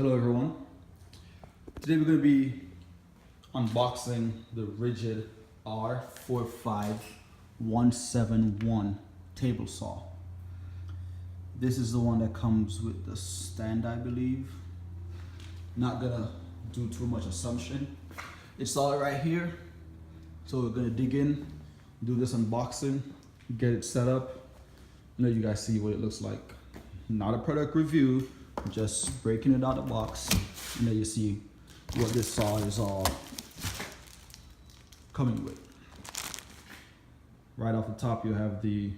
Hello everyone. Today we're going to be unboxing the Ridgid R45171 table saw. This is the one that comes with the stand, I believe. Not gonna do too much assumption. It's all right here. So we're gonna dig in, do this unboxing, get it set up, and let you guys see what it looks like. Not a product review, just breaking it out of the box, and then you see what this saw is all coming with. Right off the top, you have the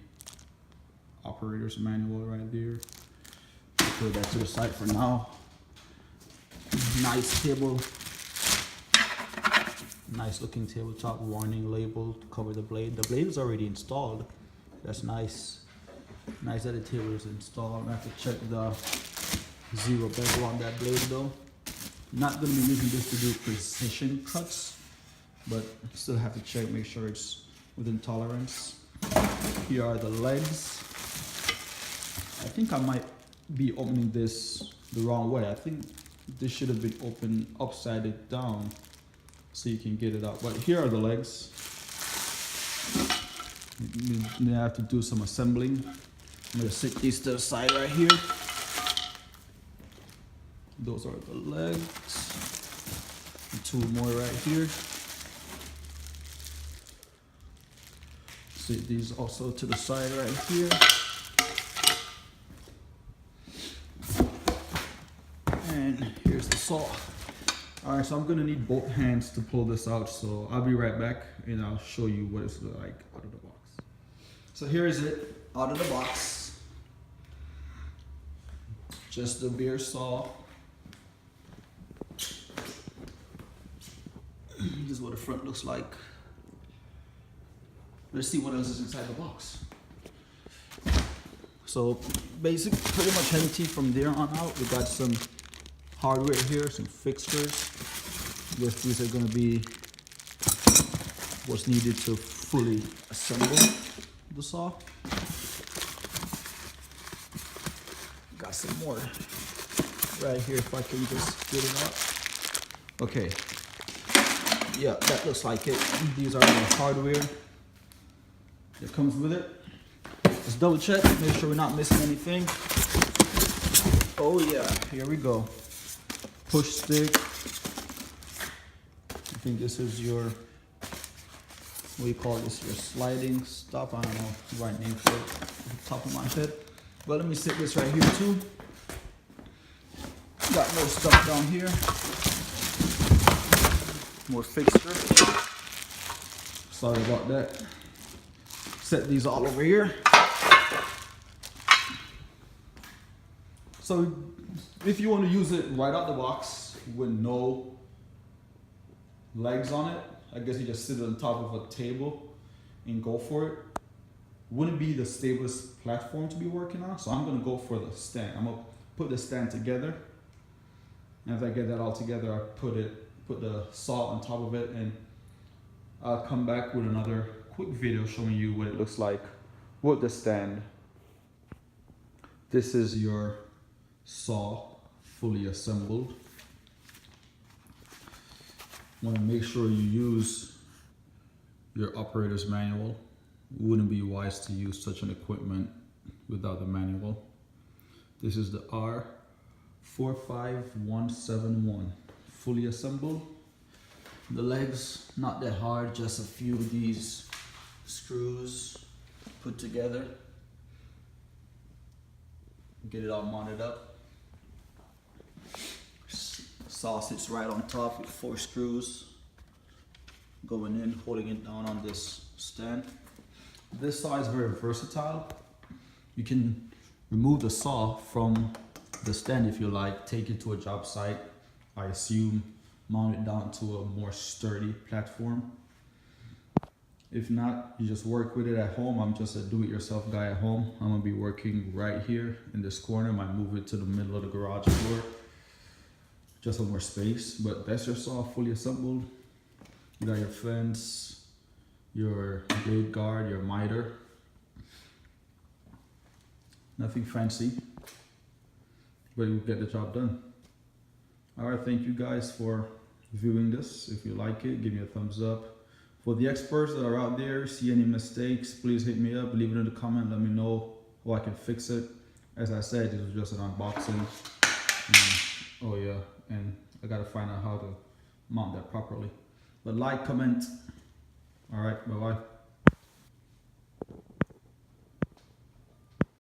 operator's manual right there. Put that to the side for now. Nice table, nice looking tabletop, warning label to cover the blade. The blade is already installed. That's nice. Nice that the table is installed. I have to check the zero bevel on that blade though. Not going to be using this to do precision cuts, but still have to check, make sure it's within tolerance. Here are the legs. I think I might be opening this the wrong way. I think this should have been opened upside down so you can get it out. But here are the legs. You have to do some assembling. I'm going to sit these to the side right here. Those are the legs. And two more right here. Sit these also to the side right here. And here's the saw. All right, so I'm gonna need both hands to pull this out. So I'll be right back and I'll show you what it's like out of the box. So here is it out of the box. Just the bare saw. This is what the front looks like. Let's see what else is inside the box. So basically pretty much empty from there on out. We got some hardware here, some fixtures. I guess these are going to be what's needed to fully assemble the saw. Got some more right here if I can just get it out. Okay. Yeah, that looks like it. These are the hardware that comes with it. Let's double check, make sure we're not missing anything. Oh yeah, here we go. Push stick. I think this is your, what do you call this? Your sliding stop. I don't know the right name for it off the top of my head. But let me sit this right here too. Got more stuff down here. More fixture. Sorry about that. Set these all over here. So if you want to use it right out the box with no legs on it, I guess you just sit on top of a table and go for it. Wouldn't be the stablest platform to be working on, so I'm going to go for the stand. I'm going to put the stand together. And as I get that all together, I put the saw on top of it, and I'll come back with another quick video showing you what it looks like with the stand. This is your saw fully assembled. Want to make sure you use your operator's manual. Wouldn't be wise to use such an equipment without the manual. This is the R45171 fully assembled. The legs not that hard, just a few of these screws put together. Get it all mounted up. Saw sits right on top with 4 screws going in, holding it down on this stand. This saw is very versatile. You can remove the saw from the stand if you like, take it to a job site, I assume, mount it down to a more sturdy platform. If not, you just work with it at home. I'm just a do-it-yourself guy at home. I'm gonna be working right here in this corner. I might move it to the middle of the garage floor, just for more space. But that's your saw fully assembled. You got your fence, your blade guard, your miter. Nothing fancy, but you get the job done. All right, thank you guys for viewing this. If you like it, give me a thumbs up. For the experts that are out there, see any mistakes, please hit me up, leave it in the comment, let me know how I can fix it. As I said, this was just an unboxing. Oh yeah, and I gotta find out how to mount that properly. But like, comment. All right, bye-bye.